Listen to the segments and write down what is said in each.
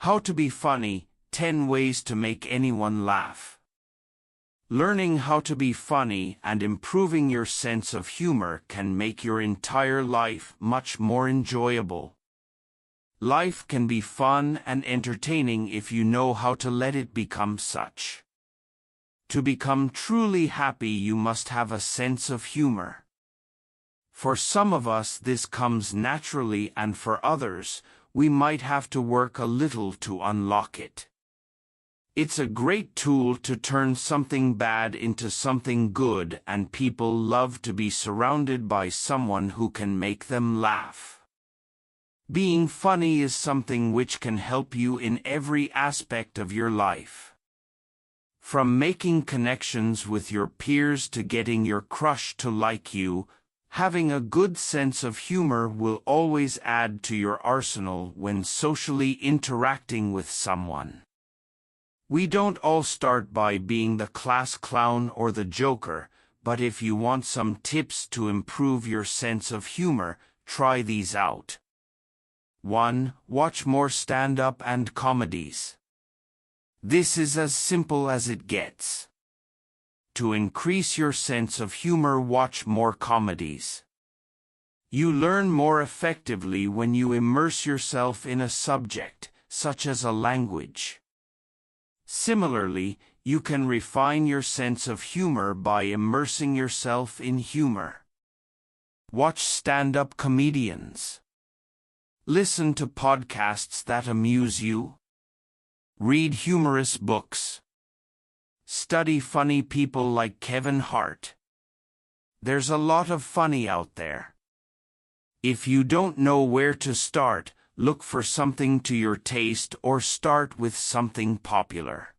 How to be funny, 10 ways to make anyone laugh. Learning how to be funny and improving your sense of humor can make your entire life much more enjoyable. Life can be fun and entertaining if you know how to let it become such. To become truly happy, you must have a sense of humor. For some of us this comes naturally, and for others, we might have to work a little to unlock it. It's a great tool to turn something bad into something good, and people love to be surrounded by someone who can make them laugh. Being funny is something which can help you in every aspect of your life. From making connections with your peers to getting your crush to like you, having a good sense of humor will always add to your arsenal when socially interacting with someone. We don't all start by being the class clown or the joker, but if you want some tips to improve your sense of humor, try these out. 1. Watch more stand-up and comedies. This is as simple as it gets. To increase your sense of humor, watch more comedies. You learn more effectively when you immerse yourself in a subject, such as a language. Similarly, you can refine your sense of humor by immersing yourself in humor. Watch stand-up comedians. Listen to podcasts that amuse you. Read humorous books. Study funny people like Kevin Hart. There's a lot of funny out there. If you don't know where to start, look for something to your taste or start with something popular.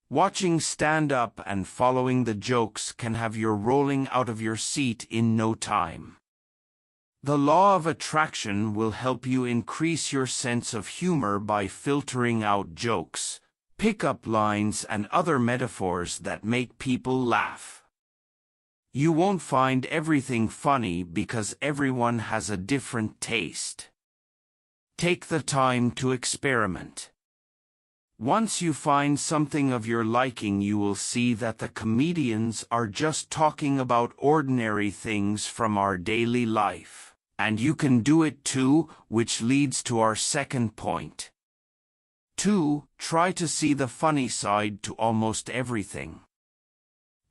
Watching stand-up and following the jokes can have you rolling out of your seat in no time. The law of attraction will help you increase your sense of humor by filtering out jokes, pick-up lines, and other metaphors that make people laugh. You won't find everything funny because everyone has a different taste. Take the time to experiment. Once you find something of your liking, you will see that the comedians are just talking about ordinary things from our daily life. And you can do it too, which leads to our second point. 2. Try to see the funny side to almost everything.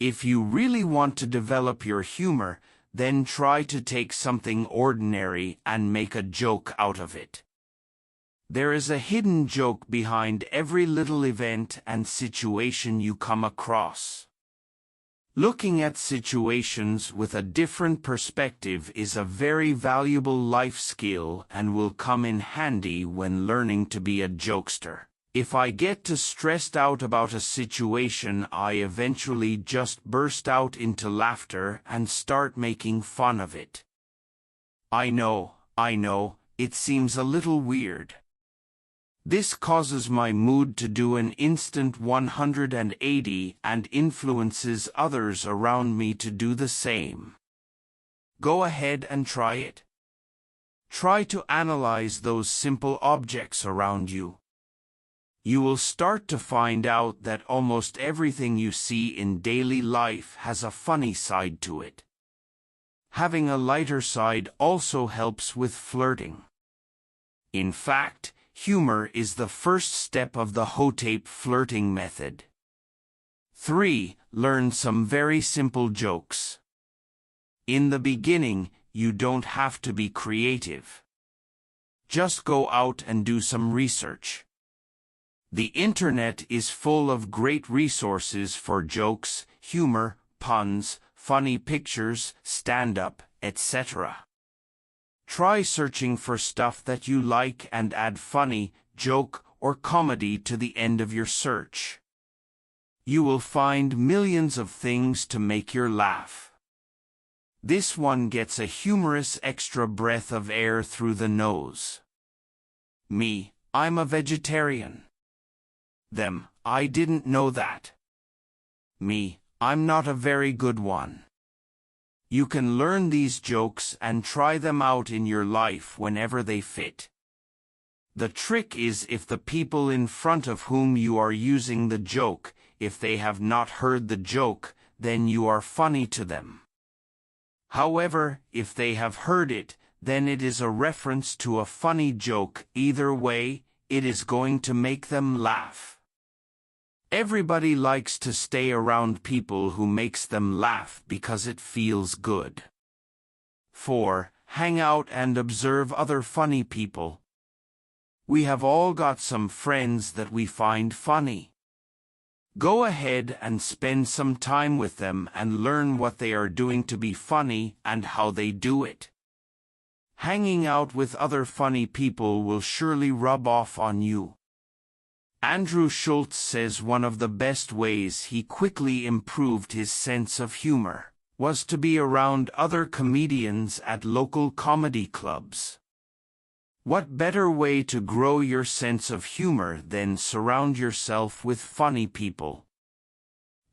If you really want to develop your humor, then try to take something ordinary and make a joke out of it. There is a hidden joke behind every little event and situation you come across. Looking at situations with a different perspective is a very valuable life skill and will come in handy when learning to be a jokester. If I get too stressed out about a situation, I eventually just burst out into laughter and start making fun of it. I know, it seems a little weird. This causes my mood to do an instant 180 and influences others around me to do the same. Go ahead and try it. Try to analyze those simple objects around you. You will start to find out that almost everything you see in daily life has a funny side to it. Having a lighter side also helps with flirting. In fact, humor is the first step of the Hotep flirting method. 3. Learn some very simple jokes. In the beginning, you don't have to be creative. Just go out and do some research. The internet is full of great resources for jokes, humor, puns, funny pictures, stand-up, etc. Try searching for stuff that you like and add funny, joke, or comedy to the end of your search. You will find millions of things to make you laugh. This one gets a humorous extra breath of air through the nose. Me, I'm a vegetarian. Them, I didn't know that. Me, I'm not a very good one. You can learn these jokes and try them out in your life whenever they fit. The trick is if the people in front of whom you are using the joke, if they have not heard the joke, then you are funny to them. However, if they have heard it, then it is a reference to a funny joke. Either way, it is going to make them laugh. Everybody likes to stay around people who makes them laugh because it feels good. 4. Hang out and observe other funny people. We have all got some friends that we find funny. Go ahead and spend some time with them and learn what they are doing to be funny and how they do it. Hanging out with other funny people will surely rub off on you. Andrew Schulz says one of the best ways he quickly improved his sense of humor was to be around other comedians at local comedy clubs. What better way to grow your sense of humor than surround yourself with funny people?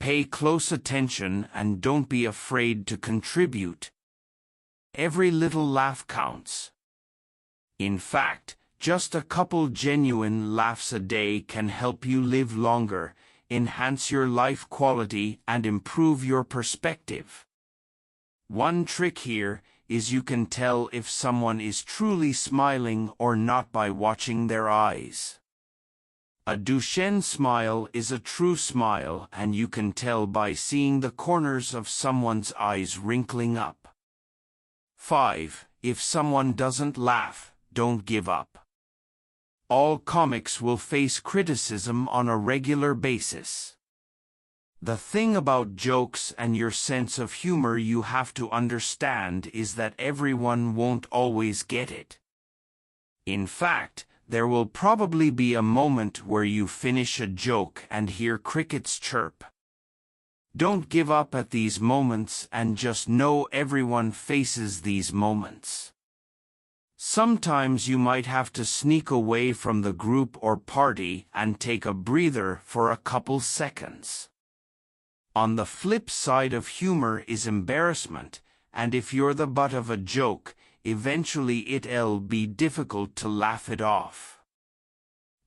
Pay close attention and don't be afraid to contribute. Every little laugh counts. In fact, just a couple genuine laughs a day can help you live longer, enhance your life quality, and improve your perspective. One trick here is you can tell if someone is truly smiling or not by watching their eyes. A Duchenne smile is a true smile, and you can tell by seeing the corners of someone's eyes wrinkling up. 5. If someone doesn't laugh, don't give up. All comics will face criticism on a regular basis. The thing about jokes and your sense of humor you have to understand is that everyone won't always get it. In fact, there will probably be a moment where you finish a joke and hear crickets chirp. Don't give up at these moments and just know everyone faces these moments. Sometimes you might have to sneak away from the group or party and take a breather for a couple seconds. On the flip side of humor is embarrassment, and if you're the butt of a joke, eventually it'll be difficult to laugh it off.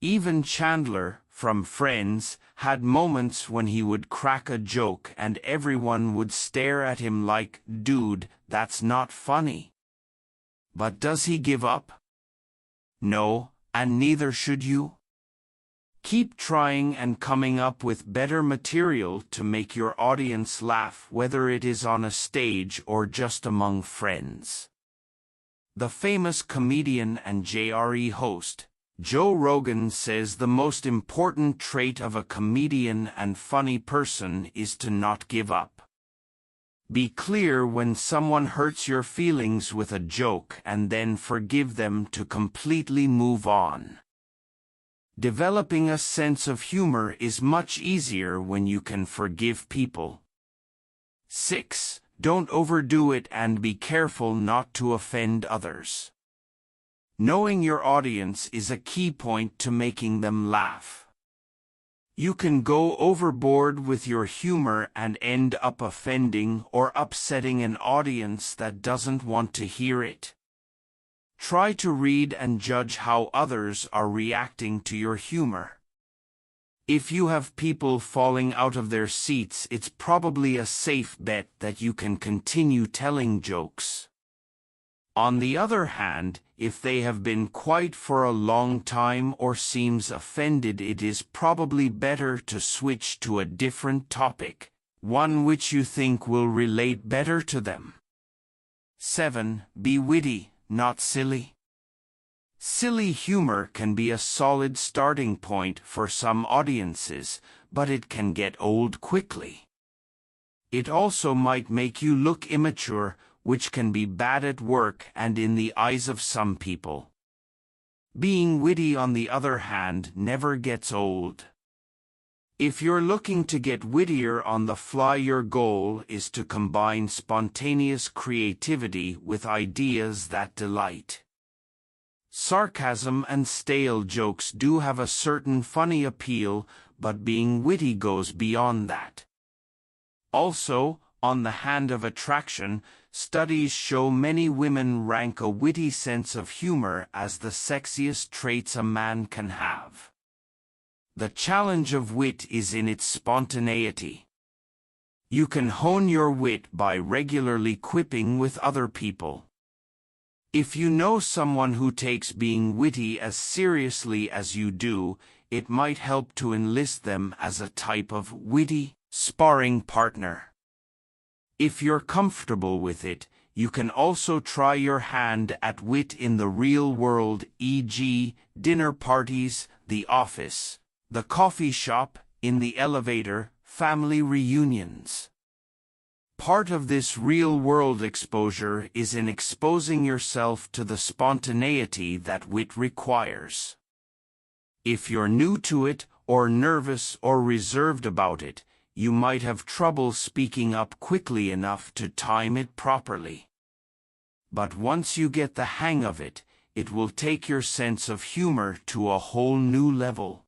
Even Chandler, from Friends, had moments when he would crack a joke and everyone would stare at him like, "Dude, that's not funny." But does he give up? No, and neither should you. Keep trying and coming up with better material to make your audience laugh, whether it is on a stage or just among friends. The famous comedian and JRE host, Joe Rogan, says the most important trait of a comedian and funny person is to not give up. Be clear when someone hurts your feelings with a joke and then forgive them to completely move on. Developing a sense of humor is much easier when you can forgive people. 6. Don't overdo it and be careful not to offend others. Knowing your audience is a key point to making them laugh. You can go overboard with your humor and end up offending or upsetting an audience that doesn't want to hear it. Try to read and judge how others are reacting to your humor. If you have people falling out of their seats, it's probably a safe bet that you can continue telling jokes. On the other hand, if they have been quiet for a long time or seems offended, it is probably better to switch to a different topic, one which you think will relate better to them. 7. Be witty, not silly. Silly humor can be a solid starting point for some audiences, but it can get old quickly. It also might make you look immature, which can be bad at work and in the eyes of some people. Being witty, on the other hand, never gets old. If you're looking to get wittier on the fly, your goal is to combine spontaneous creativity with ideas that delight. Sarcasm and stale jokes do have a certain funny appeal, but being witty goes beyond that. Also, on the hand of attraction, Studies show many women rank a witty sense of humor as the sexiest traits a man can have. The challenge of wit is in its spontaneity. You can hone your wit by regularly quipping with other people. If you know someone who takes being witty as seriously as you do, it might help to enlist them as a type of witty sparring partner. If you're comfortable with it, you can also try your hand at wit in the real world, e.g., dinner parties, the office, the coffee shop, in the elevator, family reunions. Part of this real-world exposure is in exposing yourself to the spontaneity that wit requires. If you're new to it, or nervous or reserved about it, you might have trouble speaking up quickly enough to time it properly. But once you get the hang of it, it will take your sense of humor to a whole new level.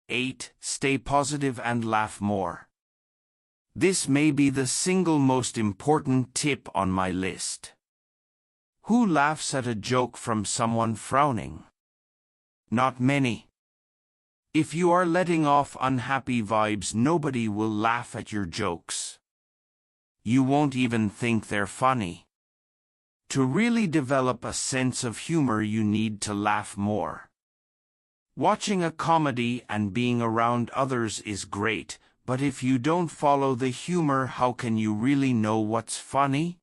8. Stay positive and laugh more. This may be the single most important tip on my list. Who laughs at a joke from someone frowning? Not many. If you are letting off unhappy vibes, nobody will laugh at your jokes. You won't even think they're funny. To really develop a sense of humor, you need to laugh more. Watching a comedy and being around others is great, but if you don't follow the humor, how can you really know what's funny?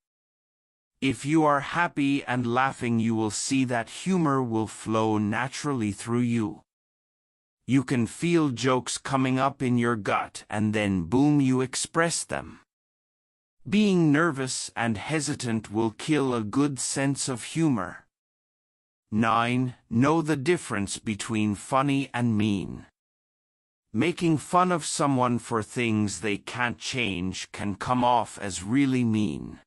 If you are happy and laughing, you will see that humor will flow naturally through you. You can feel jokes coming up in your gut and then boom, you express them. Being nervous and hesitant will kill a good sense of humor. 9. Know the difference between funny and mean. Making fun of someone for things they can't change can come off as really mean.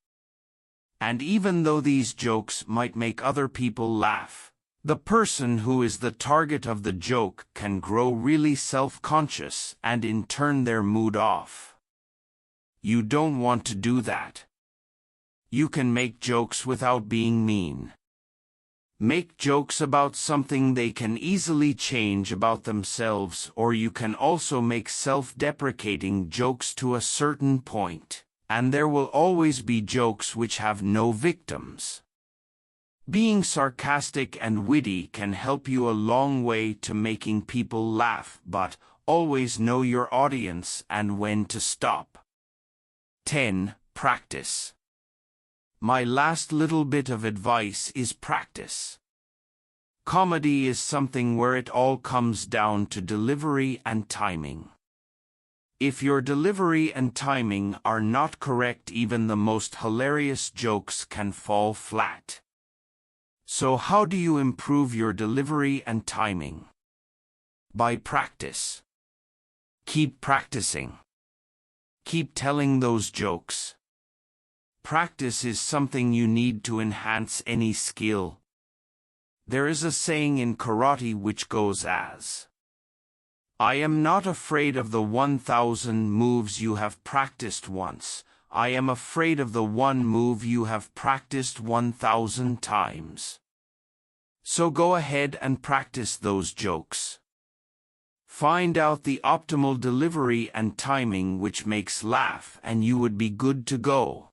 And even though these jokes might make other people laugh, the person who is the target of the joke can grow really self-conscious and in turn their mood off. You don't want to do that. You can make jokes without being mean. Make jokes about something they can easily change about themselves, or you can also make self-deprecating jokes to a certain point, and there will always be jokes which have no victims. Being sarcastic and witty can help you a long way to making people laugh, but always know your audience and when to stop. 10. Practice. My last little bit of advice is practice. Comedy is something where it all comes down to delivery and timing. If your delivery and timing are not correct, even the most hilarious jokes can fall flat. So how do you improve your delivery and timing? By practice. Keep practicing. Keep telling those jokes. Practice is something you need to enhance any skill. There is a saying in karate which goes as, I am not afraid of the 1,000 moves you have practiced once. I am afraid of the one move you have practiced 1,000 times. So go ahead and practice those jokes. Find out the optimal delivery and timing which makes laugh, and you would be good to go.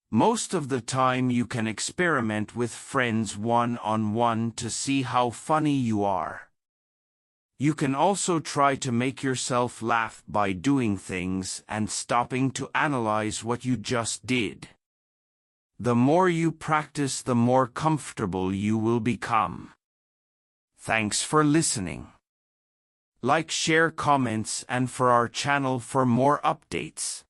Most of the time you can experiment with friends one-on-one to see how funny you are. You can also try to make yourself laugh by doing things and stopping to analyze what you just did. The more you practice, the more comfortable you will become. Thanks for listening. Like, share, comments, and for our channel for more updates.